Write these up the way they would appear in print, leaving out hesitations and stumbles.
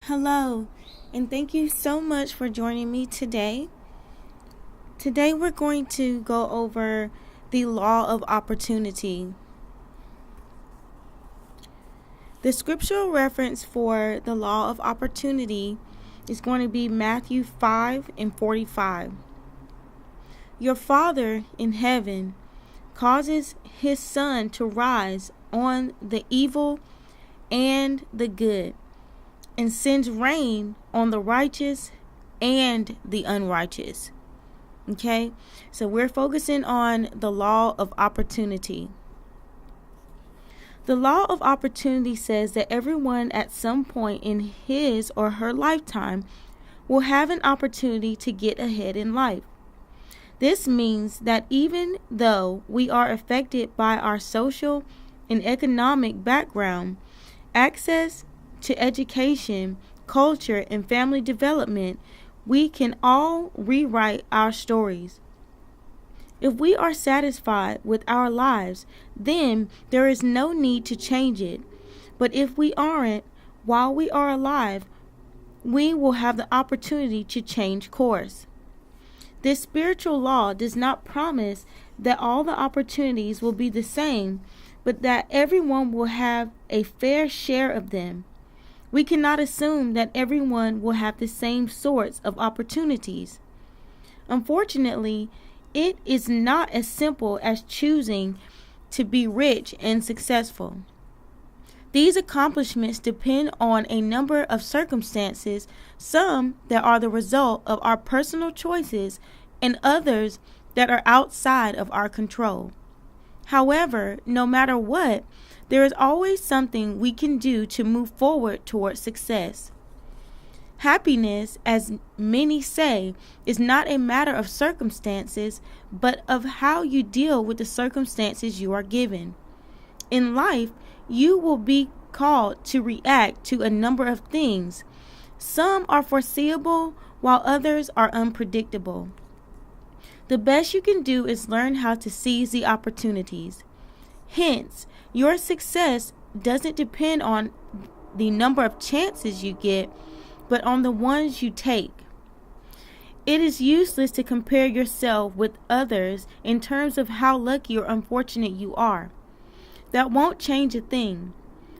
Hello, and thank you so much for joining me today. Today we're going to go over the law of opportunity. The scriptural reference for the law of opportunity is going to be Matthew 5:45. Your Father in heaven causes his sun to rise on the evil and the good, and sends rain on the righteous and the unrighteous. Okay, so we're focusing on the law of opportunity. The law of opportunity says that everyone at some point in his or her lifetime will have an opportunity to get ahead in life. This means that even though we are affected by our social and economic background, access to education, culture, and family development, we can all rewrite our stories. If we are satisfied with our lives, then there is no need to change it. But if we aren't, while we are alive, we will have the opportunity to change course. This spiritual law does not promise that all the opportunities will be the same, but that everyone will have a fair share of them. We cannot assume that everyone will have the same sorts of opportunities. Unfortunately, it is not as simple as choosing to be rich and successful. These accomplishments depend on a number of circumstances, some that are the result of our personal choices and others that are outside of our control. However, no matter what, there is always something we can do to move forward towards success. Happiness, as many say, is not a matter of circumstances, but of how you deal with the circumstances you are given. In life, you will be called to react to a number of things. Some are foreseeable, while others are unpredictable. The best you can do is learn how to seize the opportunities. Hence, your success doesn't depend on the number of chances you get, but on the ones you take. It is useless to compare yourself with others in terms of how lucky or unfortunate you are. That won't change a thing.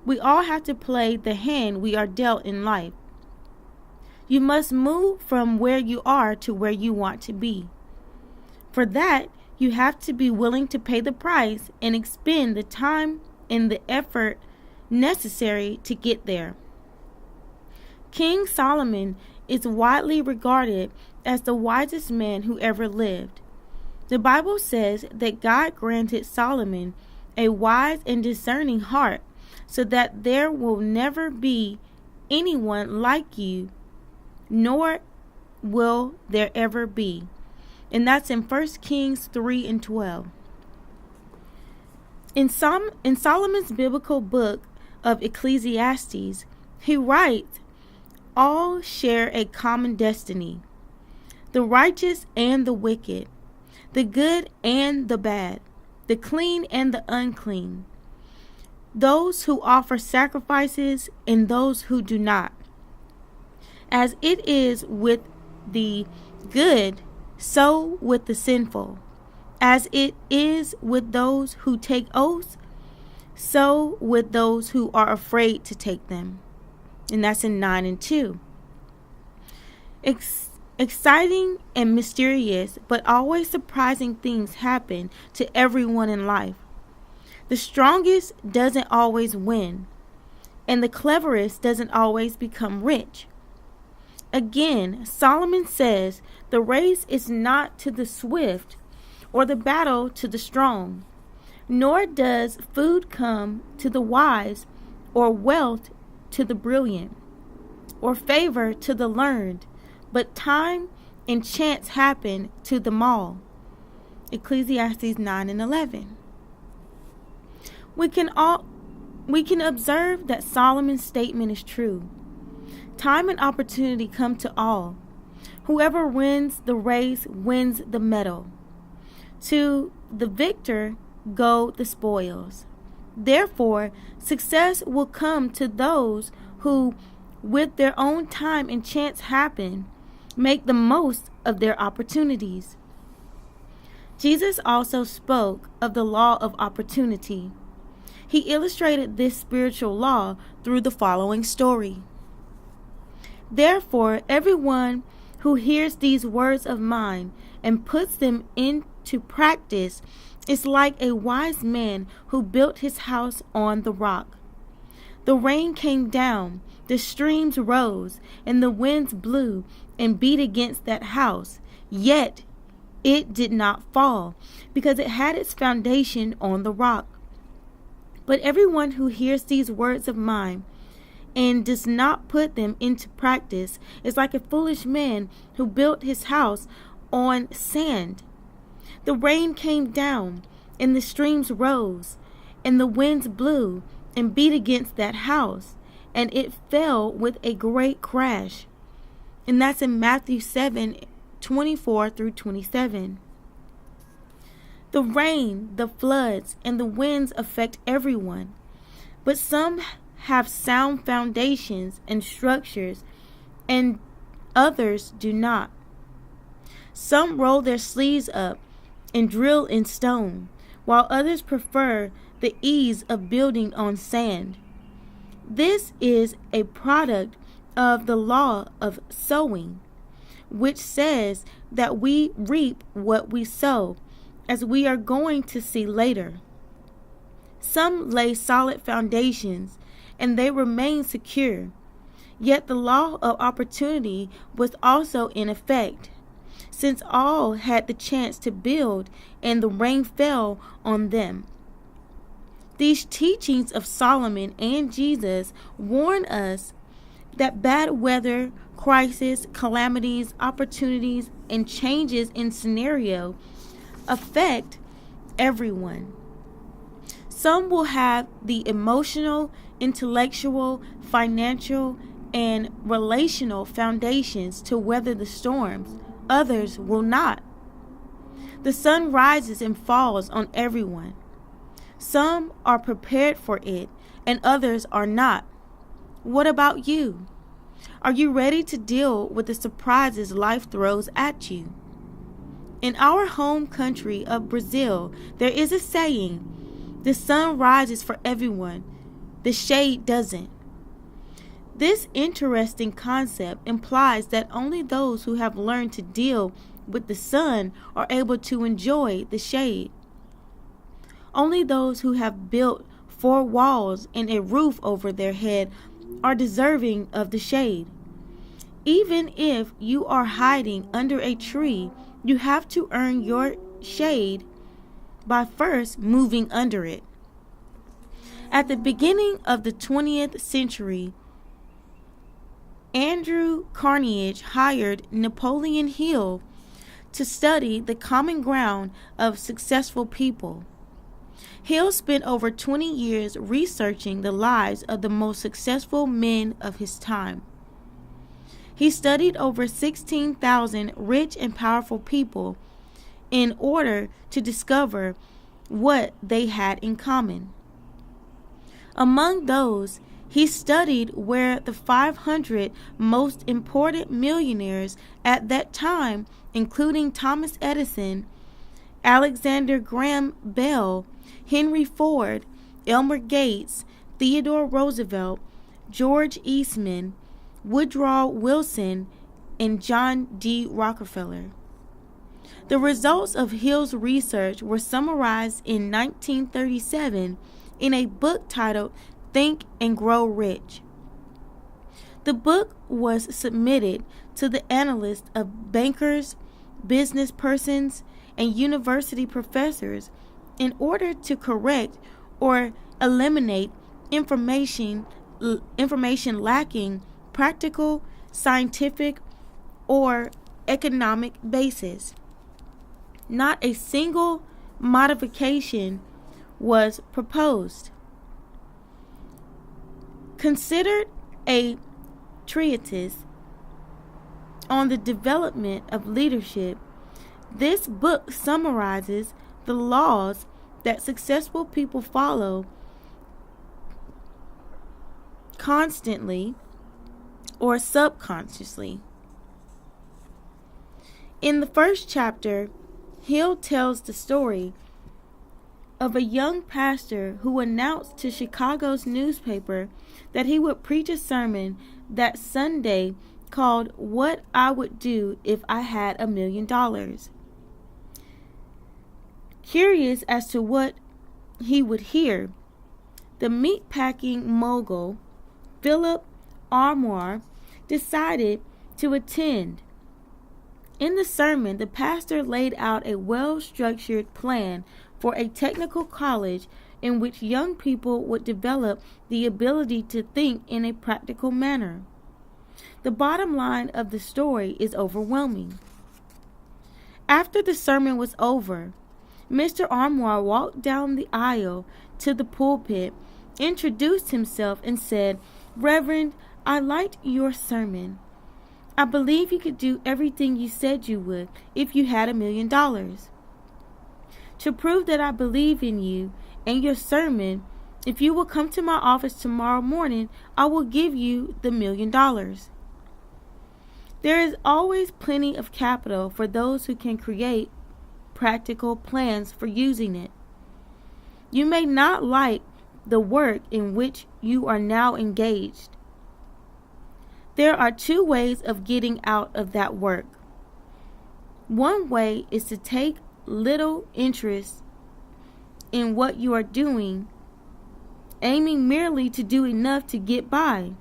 We all have to play the hand we are dealt in life. You must move from where you are to where you want to be. For that, you have to be willing to pay the price and expend the time and the effort necessary to get there. King Solomon is widely regarded as the wisest man who ever lived. The Bible says that God granted Solomon a wise and discerning heart so that there will never be anyone like you, nor will there ever be. And that's in 1 Kings 3:12. In Solomon's biblical book of Ecclesiastes, he writes, all share a common destiny, the righteous and the wicked, the good and the bad, the clean and the unclean, those who offer sacrifices and those who do not. As it is with the good, so with the sinful. As it is with those who take oaths, so with those who are afraid to take them. And that's in 9:2. Exciting and mysterious, but always surprising things happen to everyone in life. The strongest doesn't always win, and the cleverest doesn't always become rich. Again, Solomon says the race is not to the swift or the battle to the strong, nor does food come to the wise or wealth to the brilliant or favor to the learned, but time and chance happen to them all. Ecclesiastes 9:11. We can observe that Solomon's statement is true. Time and opportunity come to all. Whoever wins the race wins the medal. To the victor go the spoils. Therefore, success will come to those who, with their own time and chance happen, make the most of their opportunities. Jesus also spoke of the law of opportunity. He illustrated this spiritual law through the following story. Therefore, everyone who hears these words of mine and puts them into practice is like a wise man who built his house on the rock. The rain came down, the streams rose, and the winds blew and beat against that house, yet it did not fall, because it had its foundation on the rock. But everyone who hears these words of mine and does not put them into practice is like a foolish man who built his house on sand. The rain came down, and the streams rose, and the winds blew and beat against that house, and it fell with a great crash. And that's in Matthew 7:24 through 27. The rain, the floods, and the winds affect everyone, but some have sound foundations and structures, and others do not. Some roll their sleeves up and drill in stone, while others prefer the ease of building on sand. This is a product of the law of sowing, which says that we reap what we sow, as we are going to see later. Some lay solid foundations, and they remain secure. Yet the law of opportunity was also in effect, since all had the chance to build, and the rain fell on them. These teachings of Solomon and Jesus warn us that bad weather, crisis, calamities, opportunities, and changes in scenario affect everyone. Some will have the emotional, intellectual, financial, and relational foundations to weather the storms. Others will not. The sun rises and falls on everyone. Some are prepared for it, and others are not. What about you? Are you ready to deal with the surprises life throws at you? In our home country of Brazil, there is a saying, "The sun rises for everyone, the shade doesn't." This interesting concept implies that only those who have learned to deal with the sun are able to enjoy the shade. Only those who have built 4 walls and a roof over their head are deserving of the shade. Even if you are hiding under a tree, you have to earn your shade by first moving under it. At the beginning of the 20th century, Andrew Carnegie hired Napoleon Hill to study the common ground of successful people. Hill spent over 20 years researching the lives of the most successful men of his time. He studied over 16,000 rich and powerful people in order to discover what they had in common. Among those, he studied where the 500 most important millionaires at that time, including Thomas Edison, Alexander Graham Bell, Henry Ford, Elmer Gates, Theodore Roosevelt, George Eastman, Woodrow Wilson, and John D. Rockefeller. The results of Hill's research were summarized in 1937 in a book titled Think and Grow Rich. The book was submitted to the analysts of bankers, business persons, and university professors in order to correct or eliminate information lacking practical, scientific, or economic basis. Not a single modification was proposed. Considered a treatise on the development of leadership, This book summarizes the laws that successful people follow constantly or subconsciously. In the first chapter, Hill tells the story of a young pastor who announced to Chicago's newspaper that he would preach a sermon that Sunday called "What I Would Do If I Had $1 Million." Curious as to what he would hear, the meatpacking mogul Philip Armour decided to attend. In the sermon, the pastor laid out a well-structured plan for a technical college in which young people would develop the ability to think in a practical manner. The bottom line of the story is overwhelming. After the sermon was over, Mr. Armour walked down the aisle to the pulpit, introduced himself, and said, "Reverend, I liked your sermon. I believe you could do everything you said you would if you had $1 million. To prove that I believe in you and your sermon, if you will come to my office tomorrow morning, I will give you the $1 million. There is always plenty of capital for those who can create practical plans for using it. You may not like the work in which you are now engaged. There are two ways of getting out of that work. One way is to take little interest in what you are doing, aiming merely to do enough to get by.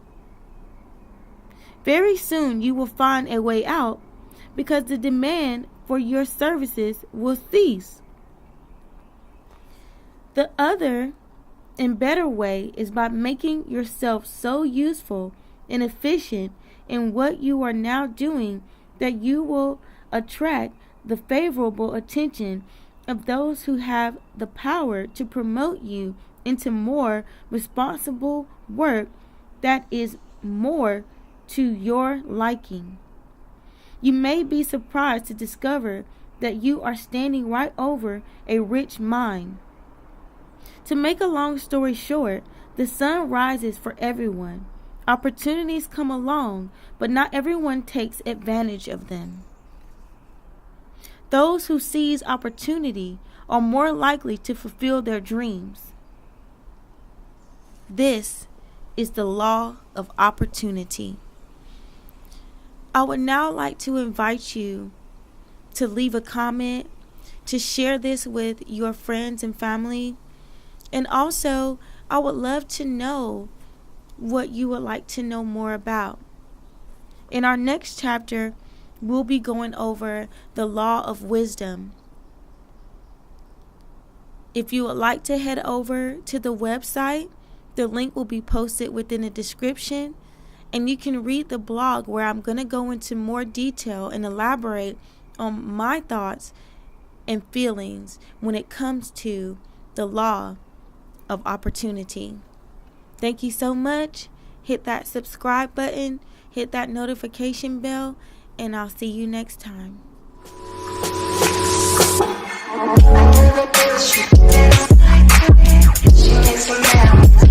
Very soon you will find a way out because the demand for your services will cease. The other and better way is by making yourself so useful and efficient in what you are now doing that you will attract the favorable attention of those who have the power to promote you into more responsible work that is more to your liking. You may be surprised to discover that you are standing right over a rich mine. To make a long story short, the sun rises for everyone. Opportunities come along, but not everyone takes advantage of them. Those who seize opportunity are more likely to fulfill their dreams. This is the law of opportunity. I would now like to invite you to leave a comment, to share this with your friends and family, and also I would love to know what you would like to know more about. In our next chapter, we'll be going over the law of wisdom. If you would like to head over to the website, the link will be posted within the description, and you can read the blog where I'm going to go into more detail and elaborate on my thoughts and feelings when it comes to the law of opportunity. Thank you so much. Hit that subscribe button, hit that notification bell, and I'll see you next time. She gets me down.